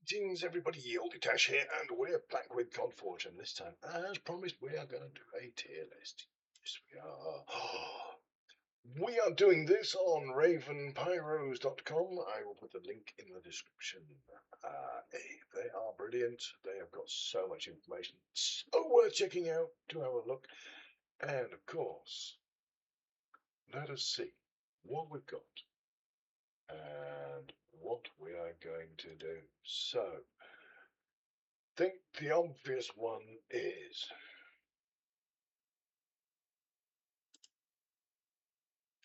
Greetings everybody, Yielditash here, and we're back with Godforge, and this time, as promised, we are going to do a tier list. Yes, we are. We are doing this on ravenpyros.com. I will put the link in the description. They are brilliant. They have got so much information, so worth checking out to have a look. And of course, let us see what we've got and what we are going to do. So, think the obvious one is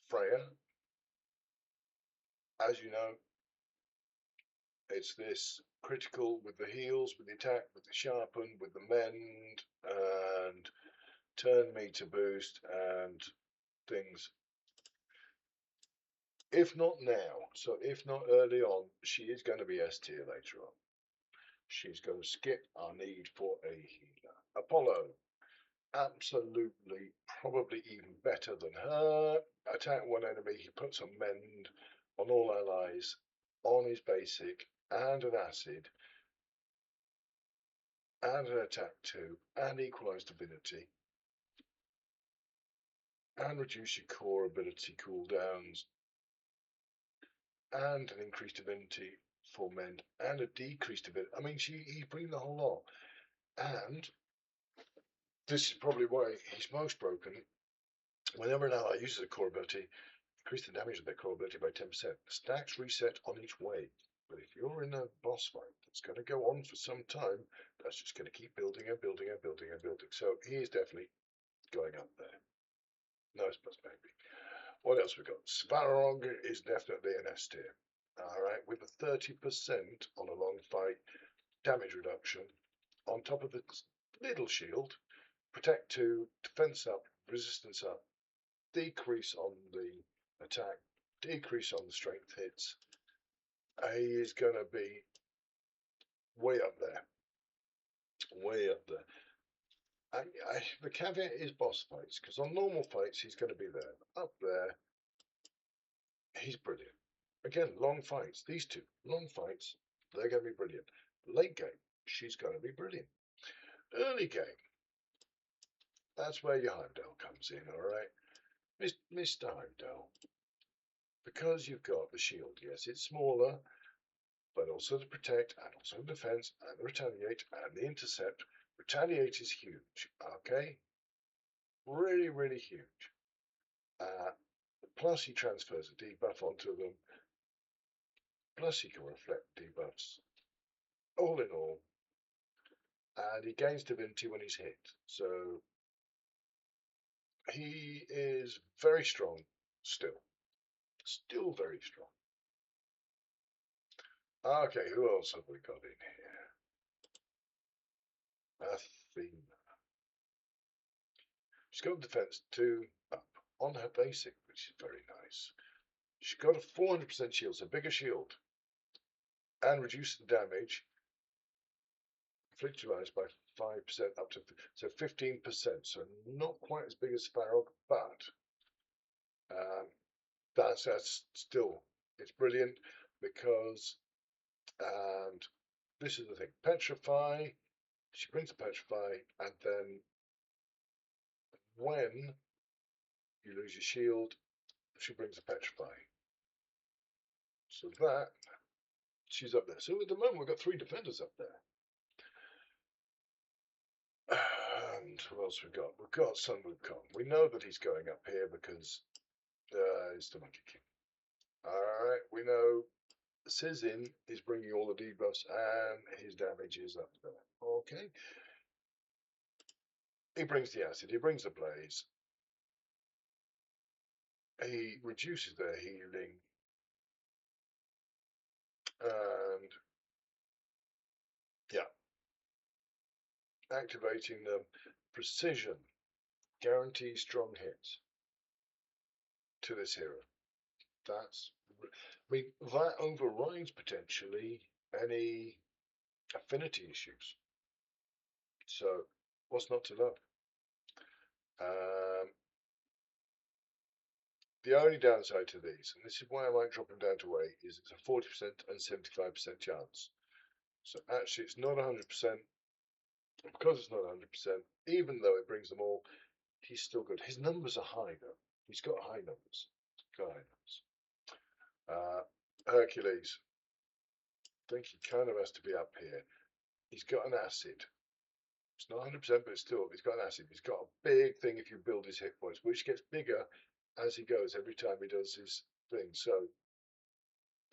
Freya. As you know, it's this critical with the heals, with the attack, with the sharpen, with the mend, and turn me to boost and things. If not now, so if not early on, she is going to be S tier later on. She's going to skip our need for a healer. Apollo, absolutely, probably even better than her. Attack one enemy, he puts a mend on all allies, on his basic, and an acid, and an attack 2, and equalized ability, and reduce your core ability cooldowns, and an increased ability for mend, and a decreased ability. I mean, he's bringing the whole lot. And this is probably why he's most broken. Whenever an ally uses a core ability, increase the damage of their core ability by 10%. Stacks reset on each wave. But if you're in a boss fight that's going to go on for some time, that's just going to keep building and building and building and building. So he is definitely going up there. Nice plus baby. What else we got? Svarog is definitely an S tier. Alright, with a 30% on a long fight, damage reduction, on top of the little shield, protect 2, defense up, resistance up, decrease on the attack, decrease on the strength hits. He is going to be way up there. Way up there. The caveat is boss fights, because on normal fights he's going to be there. Up there, he's brilliant. Again, long fights. These two, long fights, they're going to be brilliant. Late game, she's going to be brilliant. Early game, that's where your Heimdall comes in, all right? Mr. Heimdall, because you've got the shield, yes, it's smaller, but also the protect, and also the defense, and the retaliate, and the intercept. Retaliate is huge, okay? Really, really huge. Plus, he transfers a debuff onto them. Plus, he can reflect debuffs. All in all, and he gains divinity when he's hit. So he is very strong still. Still very strong. Okay, who else have we got in here? Athena. She's got defense 2 up on her basic, which is very nice. She's got a 400% shield, so bigger shield, and reduce the damage inflicted by 5% up to 15%. So not quite as big as Farrell, but that's still, it's brilliant because, and this is the thing, petrify. She brings a petrify, and then when you lose your shield, she brings a petrify. So that, she's up there. So at the moment, we've got 3 defenders up there. And who else we've got? We've got Sun Wukong. We know that he's going up here because it's the Monkey King. Alright, we know Sizin is bringing all the debuffs and his damage is up there. Okay. He brings the acid, he brings the blaze. He reduces their healing. And yeah. Activating the precision guarantees strong hits to this hero. That's, I mean, that overrides potentially any affinity issues. So, what's not to love? The only downside to these, and this is why I might drop them down to 8, is it's a 40% and 75% chance. So actually it's not 100%. Because it's not 100%, even though it brings them all, he's still good. His numbers are high though. He's got high numbers. Got high numbers. Hercules. I think he kind of has to be up here. He's got an acid. It's not 100%, but it's still, he's got an acid. He's got a big thing if you build his hit points, which gets bigger as he goes every time he does his thing. So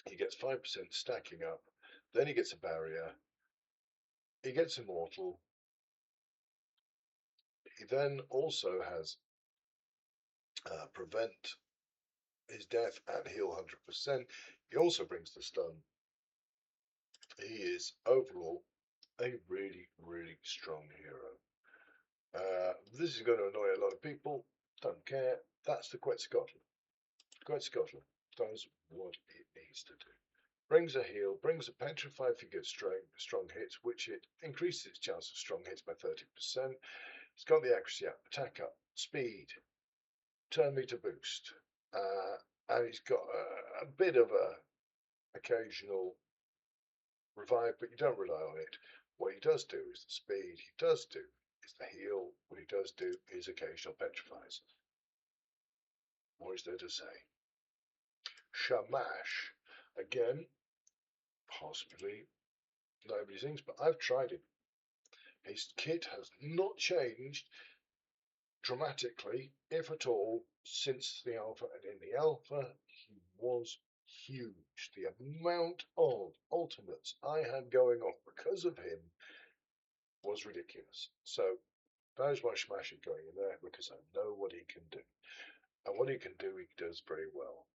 he gets 5% stacking up. Then he gets a barrier. He gets immortal. He then also has prevent his death and heal 100%. He also brings the stun. He is overall a really, really strong hero. This is going to annoy a lot of people. Don't care. That's the Quetzalcoatl. Quetzalcoatl does what it needs to do. Brings a heal, brings a petrify if you get strong hits, which it increases its chance of strong hits by 30%. It's got the accuracy up, attack up, speed, turn meter boost, and he's got a bit of a occasional revive, but you don't rely on it. What he does do is the speed. He does do is the heal. What he does do is occasional petrifies. What is there to say? Shamash. Again, possibly nobody thinks, but I've tried him. His kit has not changed dramatically, if at all, since the alpha. And in the alpha, he was huge. The amount of ultimates I had going off because of him was ridiculous. So that is why Smash is going in there, because I know what he can do. And what he can do, he does very well.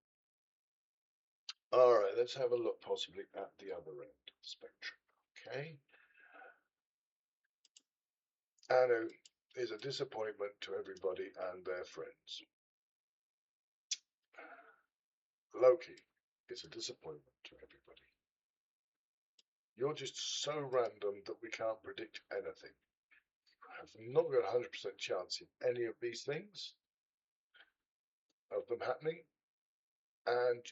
All right, let's have a look possibly at the other end of the spectrum. Okay. Anu is a disappointment to everybody and their friends. Loki is a disappointment to everybody. You're just so random that we can't predict anything. You have not got a 100% chance in any of these things, of them happening, and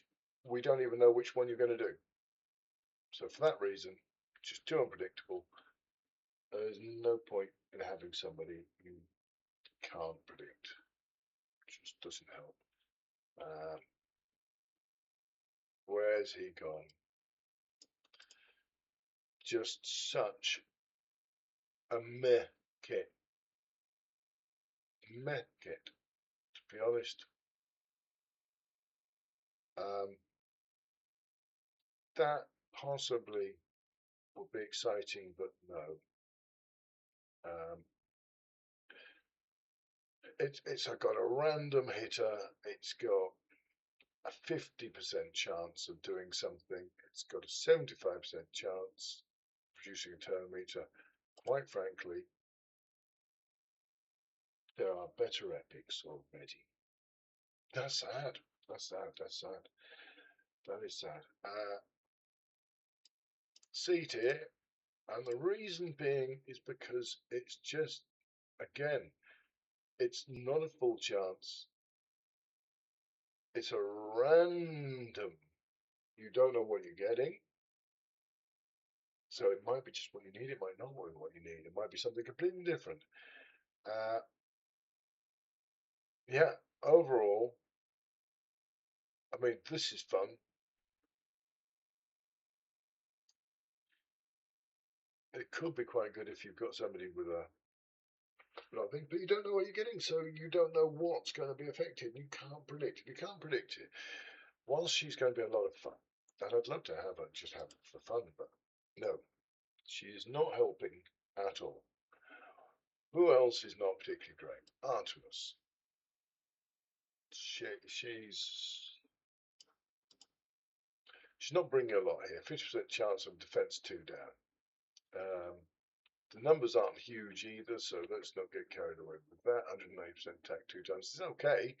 we don't even know which one you're going to do. So for that reason, it's just too unpredictable. There's no point in having somebody you can't predict. It just doesn't help. Where's he gone? Just such a meh kit. Meh kit, to be honest. That possibly would be exciting, but no. It's got a random hitter. It's got a 50% chance of doing something. It's got a 75% chance of producing a turn meter. Quite frankly, there are better epics already. That's sad. That's sad. That's sad. That is sad. C tier, and the reason being is because it's just, again, it's not a full chance. It's a random. You don't know what you're getting. So it might be just what you need. It might not be what you need. It might be something completely different. Yeah, overall, I mean, this is fun. It could be quite good if you've got somebody with a thing, but you don't know what you're getting, so you don't know what's going to be affected. You can't predict it. You can't predict it. Whilst she's going to be a lot of fun, and I'd love to have her just have it for fun, but no, she is not helping at all. Who else is not particularly great? Artemis. She's not bringing a lot here. 50% chance of defense 2 down. The numbers aren't huge either, so let's not get carried away with that. 180% attack 2 times is okay.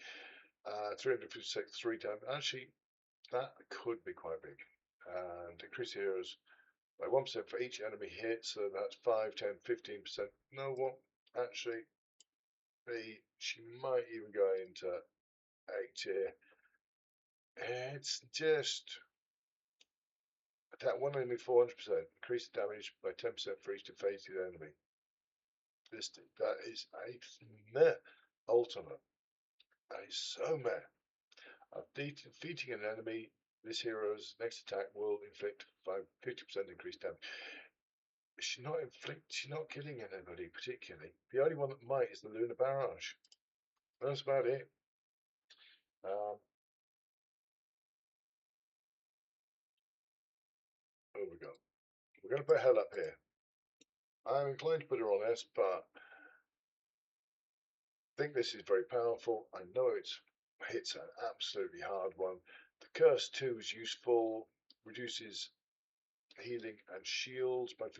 356 3 times. Actually, that could be quite big. And increase heroes by 1% for each enemy hit, so that's 5, 10, 15%. No, what? Actually, she might even go into 8 tier. It's just a Attack one enemy 400%. Increase the damage by 10% for each defeated enemy. That is a meh ultimate. That is so meh. Defeating an enemy, this hero's next attack will inflict 50% increased damage. She's not killing anybody particularly. The only one that might is the Lunar Barrage. That's about it. There we go. We're going to put Hell up here. I'm inclined to put her on S, but I think this is very powerful. I know hits an absolutely hard one. The Curse 2 is useful, reduces healing and shields by 50%.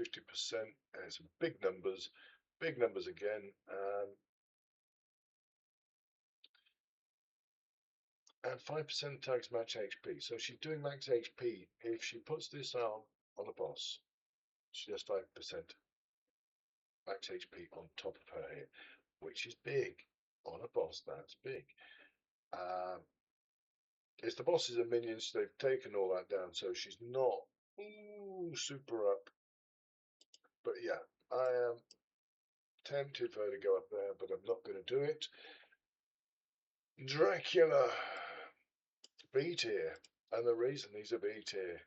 And some big numbers again. And 5% attacks max HP. So she's doing max HP. If she puts this on a boss, she does 5% max HP on top of her hit, which is big. On a boss, that's big. It's the bosses and minions, they've taken all that down, so she's not super up. But yeah, I am tempted for her to go up there, but I'm not going to do it. Dracula, B tier, and the reason he's a B tier.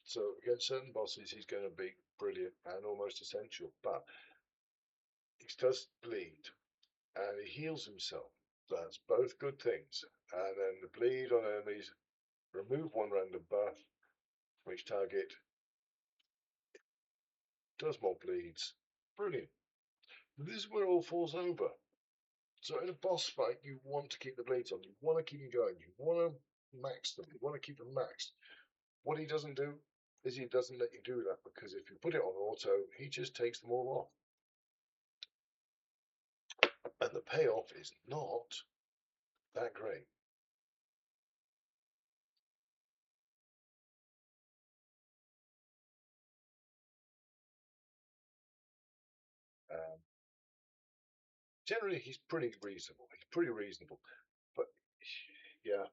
So against certain bosses, he's going to be brilliant and almost essential, but he does bleed and he heals himself. That's both good things. And then the bleed on enemies, remove one random buff from each target, does more bleeds. Brilliant. This is where it all falls over. So in a boss fight, you want to keep the bleeds on. You want to keep them going. You want to max them. You want to keep them maxed. What he doesn't do is he doesn't let you do that, because if you put it on auto, he just takes them all off. And the payoff is not that great. Generally, he's pretty reasonable. But yeah,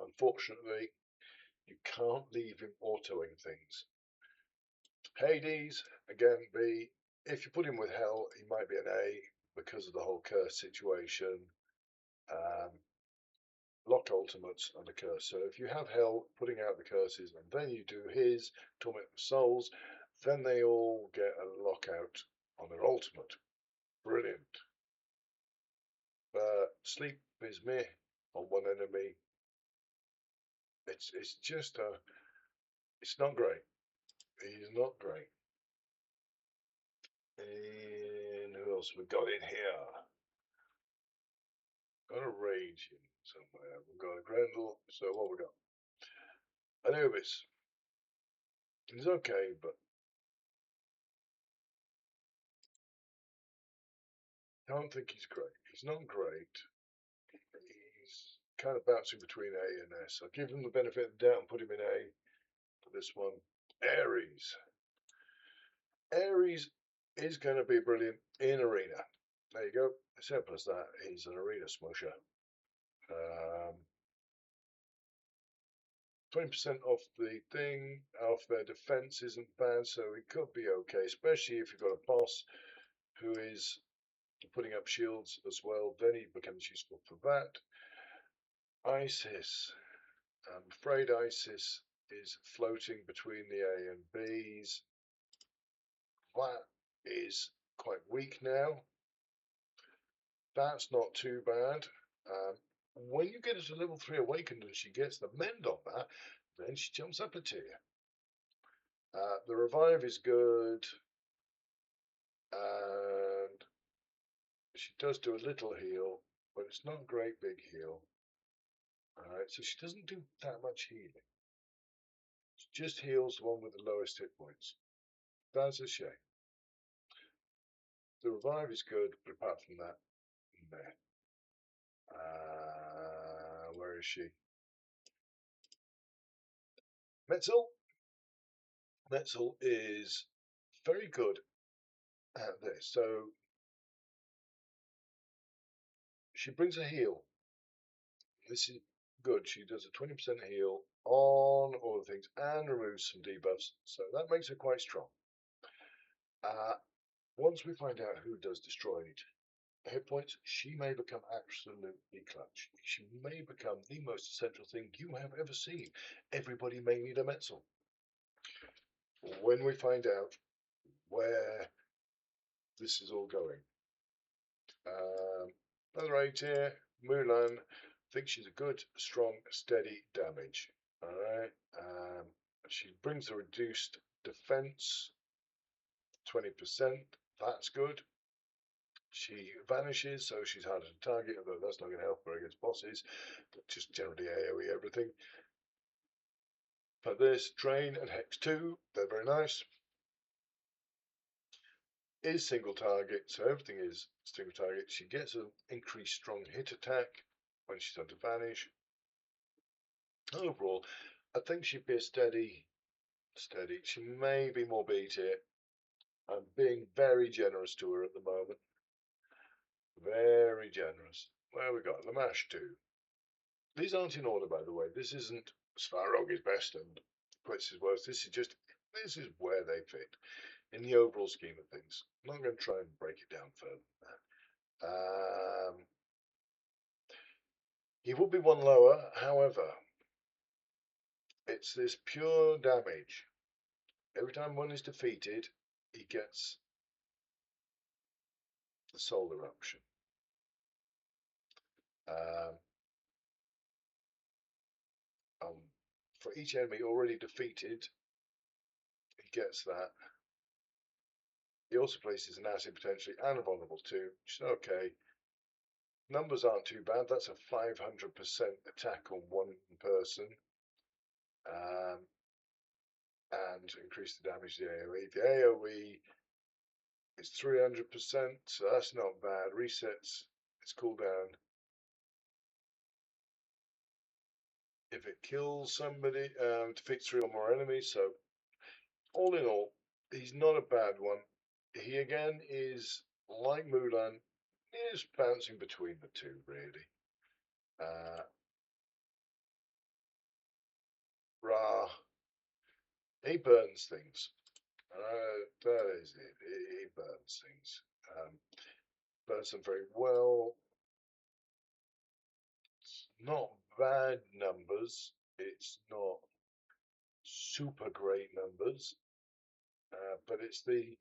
unfortunately, you can't leave him autoing things. Hades, again, B. If you put him with Hell, he might be an A because of the whole curse situation. Lock ultimates and the curse. So if you have Hell putting out the curses, and then you do his Torment of Souls, then they all get a lockout on their ultimate. Brilliant. Sleep is meh on one enemy. It's just it's not great. He's not great. And who else we got in here? Got a Rage in somewhere. We've got a Grendel. So what we got? Anubis. He's okay, but I don't think he's great. He's not great. He's kind of bouncing between A and S. I'll give him the benefit of the doubt and put him in A for this one. Ares. Ares is going to be brilliant in Arena. There you go. Simple as that. He's an Arena smusher. 20% off the thing, off their defense isn't bad, so it could be okay, especially if you've got a boss who is putting up shields as well, then he becomes useful for that. Isis. I'm afraid Isis is floating between the A and Bs. That is quite weak now. That's not too bad. When you get her to level 3 awakened and she gets the mend on that, then she jumps up a tier. The revive is good, and she does do a little heal, but it's not a great big heal. Alright, so she doesn't do that much healing. She just heals the one with the lowest hit points. That's a shame. The revive is good, but apart from that, meh. Where is she? Metzel. Metzel is very good at this. So she brings a heal. This is good. She does a 20% heal on all the things and removes some debuffs, so that makes her quite strong. Once we find out who does destroyed hit points, she may become absolutely clutch. She may become the most essential thing you have ever seen. Everybody may need a Metzel. When we find out where this is all going. Another 8 here, Mulan. Thinks she's a good, strong, steady damage. Alright. She brings a reduced defense, 20%. That's good. She vanishes, so she's harder to target, although that's not going to help her against bosses, but just generally AoE everything. For this, Drain and Hex 2, they're very nice. Is single target, so everything is single target. She gets an increased strong hit attack when she's under vanish. Overall, I think she'd be a steady. She may be more beat here. I'm being very generous to her at the moment. Very generous. Where we got Lamash 2. These aren't in order, by the way. This isn't Svarog is best and Quetz is worst. This is where they fit in the overall scheme of things. I'm not going to try and break it down further than that. He would be one lower, however, it's this pure damage. Every time one is defeated, he gets the soul eruption. For each enemy already defeated, he gets that. He also places an acid potentially and a vulnerable too, which is okay. Numbers aren't too bad. That's a 500% attack on one person. And increase the damage to the AoE. The AoE is 300%, so that's not bad. Resets its cooldown if it kills somebody, defeats 3 or more enemies. So, all in all, he's not a bad one. He again is like Mulan, is bouncing between the two, really. Ra, he burns things. That is it. He burns things. Burns them very well. It's not bad numbers. It's not super great numbers. But it's the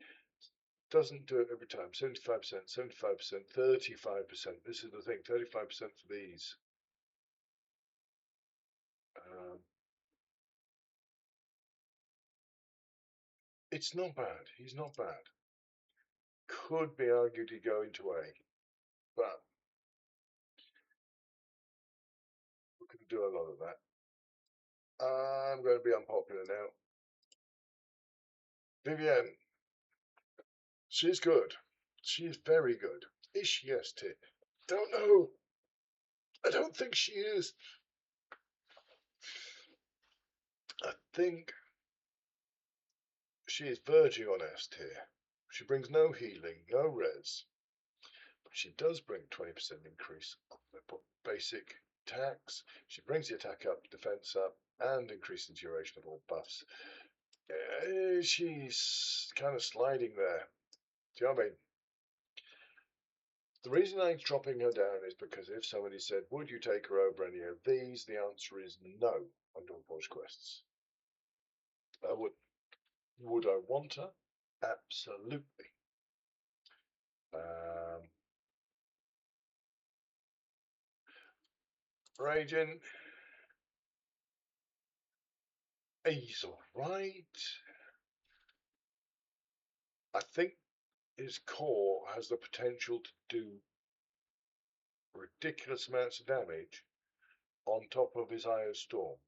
doesn't do it every time. 75%, 75%, 35%. This is the thing. 35% for these. It's not bad. He's not bad. Could be argued he'd go into A, but we can do a lot of that. I'm going to be unpopular now. Vivienne. She's good. She's very good. Is she ST? Don't know. I don't think she is. I think she is verging on S tier. She brings no healing, no res. But she does bring 20% increase on the basic attacks. She brings the attack up, defense up, and increases the duration of all buffs. She's kind of sliding there. Do you know what I mean? The reason I'm dropping her down is because if somebody said, would you take her over any of these? The answer is no on Godforge quests. I wouldn't. Would I want her? Absolutely. Raging. He's alright. I think his core has the potential to do ridiculous amounts of damage on top of his Eye of Storm.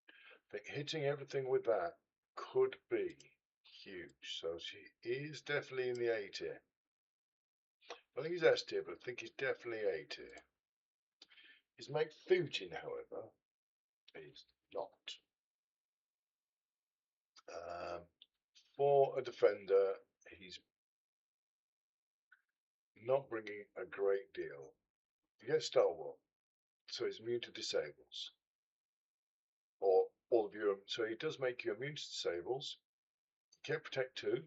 I think hitting everything with that could be huge. So she is definitely in the A tier. I think he's S tier, but I think he's definitely A tier. His mate Fujin, however, is not. For a defender, he's not bringing a great deal. You get Stalwart. so he's immune to disables. Or all of you, so he does make you immune to disables. You get protect 2.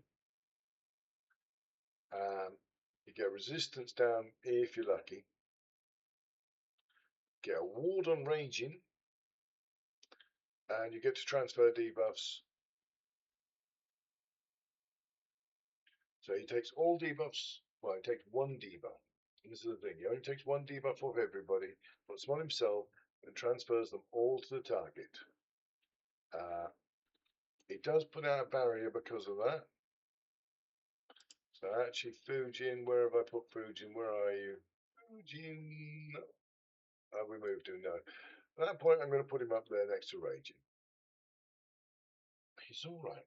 You get resistance down if you're lucky. Get a ward on raging, and you get to transfer debuffs. So he takes all debuffs. Well, he takes 1 debuff. And this is the thing: he only takes 1 debuff off everybody, puts them on himself, and transfers them all to the target. He does put out a barrier because of that. So actually, Fujin, where have I put Fujin? Where are you? Fujin. We moved him, no. At that point, I'm going to put him up there next to Raging. He's all right.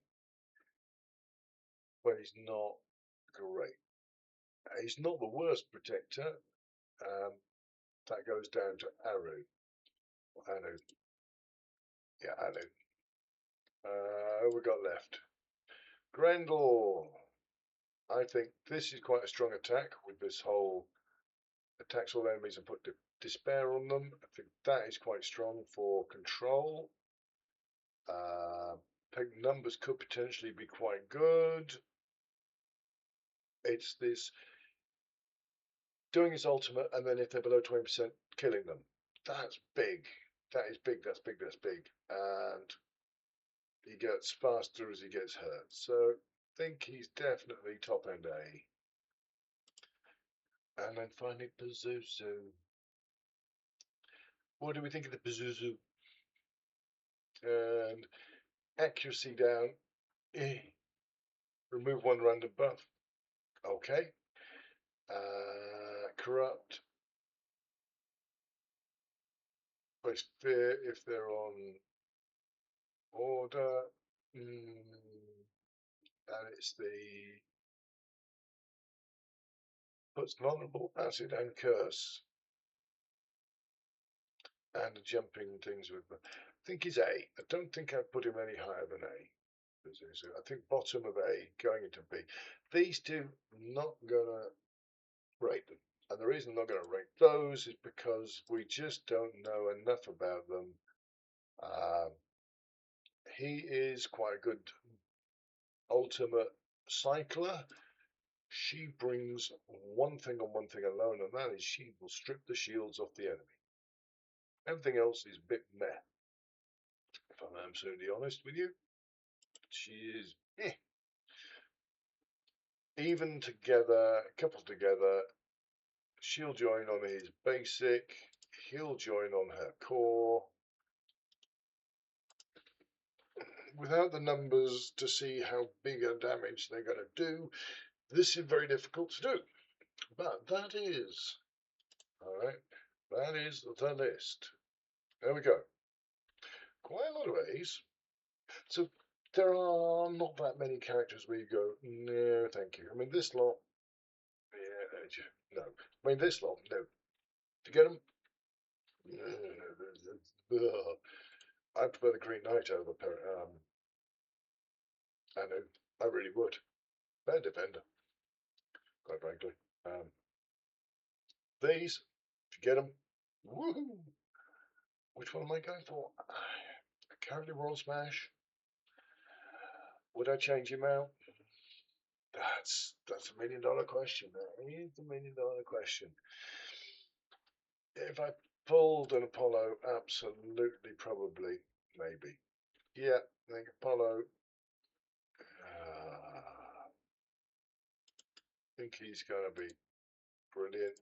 Well, he's not great. He's not the worst protector. That goes down to Anu. Anu. Yeah, Anu. Who we got left? Grendel. I think this is quite a strong attack with this whole attacks all enemies and put despair on them. I think that is quite strong for control. I think numbers could potentially be quite good. It's this doing his ultimate, and then if they're below 20%, killing them. That's big. That is big. That's big. That's big. And he gets faster as he gets hurt. So I think he's definitely top end A. And then finally, Pazuzu. What do we think of the Pazuzu? And accuracy down. Remove 1 random buff. Okay. Corrupt. Place fear if they're on order. And it's the puts vulnerable, acid, and curse. And jumping things with them. I think he's A. I don't think I'd put him any higher than A. I think bottom of A, going into B. These two, not gonna rate them. And the reason I'm not gonna rate those is because we just don't know enough about them. He is quite a good ultimate cycler. She brings one thing and one thing alone, and that is she will strip the shields off the enemy. Everything else is a bit meh. If I'm absolutely honest with you, she is even together, coupled together. She'll join on his basic. He'll join on her core. Without the numbers to see how big a damage they're going to do, this is very difficult to do. But that is, all right, that is the list. There we go. Quite a lot of A's. So there are not that many characters where you go, no, thank you. I mean, this lot, yeah, no. I mean, this lot, no. To get them, I prefer the Green Knight over I really would. Better defender, quite frankly. These, to get them, woohoo! Which one am I going for? Currently Royal Smash. Would I change him out? That's $1 million question. That is $1 million question. If I pulled an Apollo, absolutely, probably, maybe. Yeah, I think Apollo. I think he's going to be brilliant.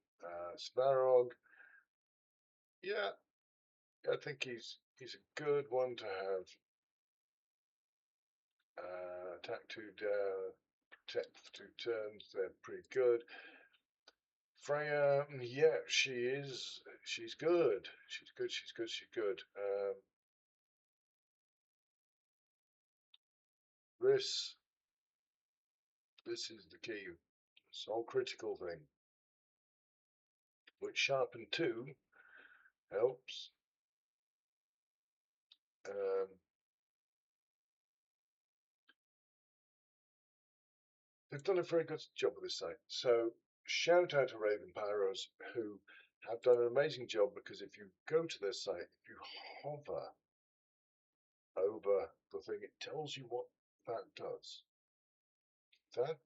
Svarog. Yeah, I think he's a good one to have. Attack 2 down, protect for 2 turns. They're pretty good. Freya, yeah, she is. She's good. She's good. She's good. She's good. This is the key. Soul critical thing, which sharpen 2 helps. They've done a very good job with this site. So shout out to Raven Pyros, who have done an amazing job, because if you go to their site, if you hover over the thing, it tells you what that does.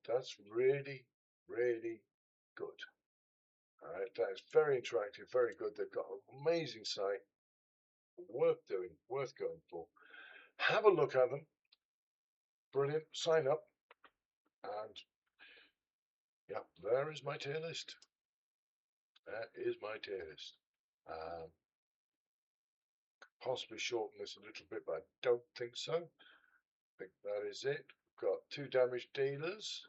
That's really, really good. All right, that is very interactive, very good. They've got an amazing site, worth doing, worth going for. Have a look at them. Brilliant. Sign up, and yeah, there is my tier list. That is my tier list. Um, possibly shorten this a little bit, but I don't think so. I think that is it. We've got 2 damage dealers,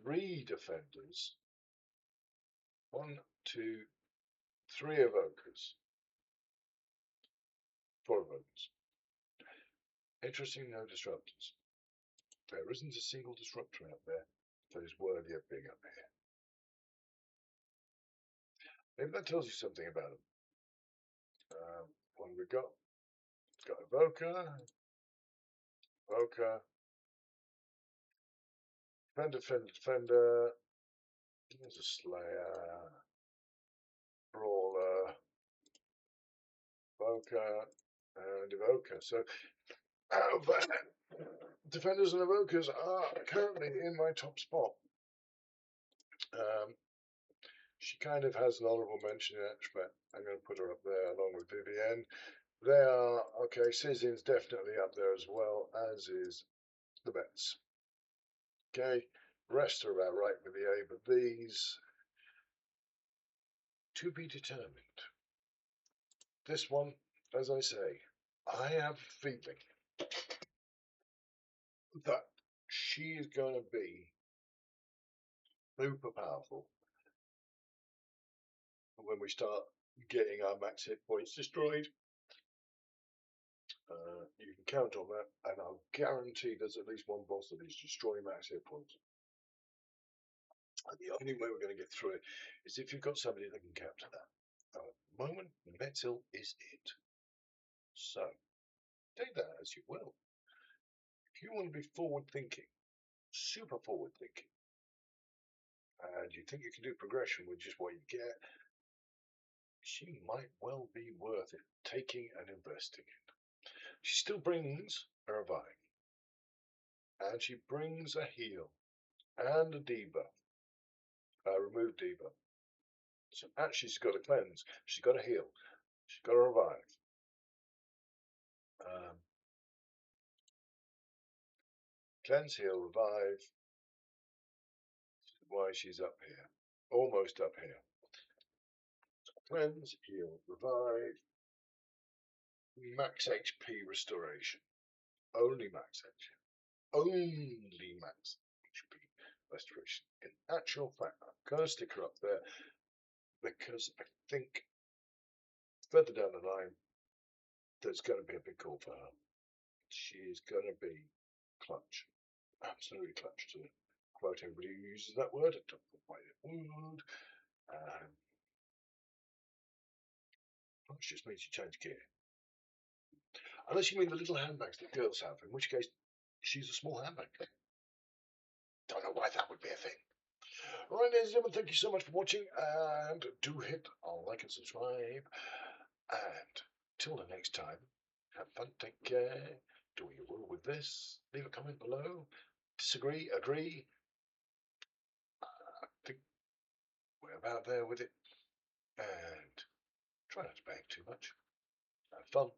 3 defenders, 1, 2, 3 evokers, 4 evokers. Interesting, no disruptors. There isn't a single disruptor out there that is worthy of being up here. Maybe that tells you something about them. What have we got? We've got evoker, evoker, defender, defender, defender. There's a slayer, brawler, evoker, and evoker. So defenders and evokers are currently in my top spot. She kind of has an honourable mention in Etchbet. I'm going to put her up there along with Vivienne. They are, okay, Sizin's definitely up there as well, as is the Mets. Okay, rest are about right with the A, but these to be determined. This one, as I say, I have a feeling that she is going to be super powerful when we start getting our max hit points destroyed. You can count on that, and I'll guarantee there's at least one boss that is destroying max hit points. And the only way we're going to get through it is if you've got somebody that can capture that. At the moment, Metzil is it. So, take that as you will. If you want to be forward thinking, super forward thinking, and you think you can do progression with just what you get, she might well be worth it taking and investing in. She still brings a revive, and she brings a heal and a debuff, remove debuff. So actually, she's got a cleanse, she's got a heal, she's got a revive. Cleanse, heal, revive. This is why she's up here, almost up here. Cleanse, heal, revive. Max HP restoration. Only max HP. Only max HP restoration. In actual fact, I'm going to stick her up there because I think further down the line, there's going to be a big call for her. She is going to be clutch. Absolutely clutch, to quote everybody who uses that word. I don't know why it would. Clutch just means you change gear. Unless you mean the little handbags that girls have, in which case she's a small handbag. Don't know why that would be a thing. Alright, ladies and gentlemen, thank you so much for watching, and do hit like and subscribe. And till the next time, have fun, take care, do what you will with this. Leave a comment below. Disagree, agree. I think we're about there with it. And try not to bang too much. Have fun.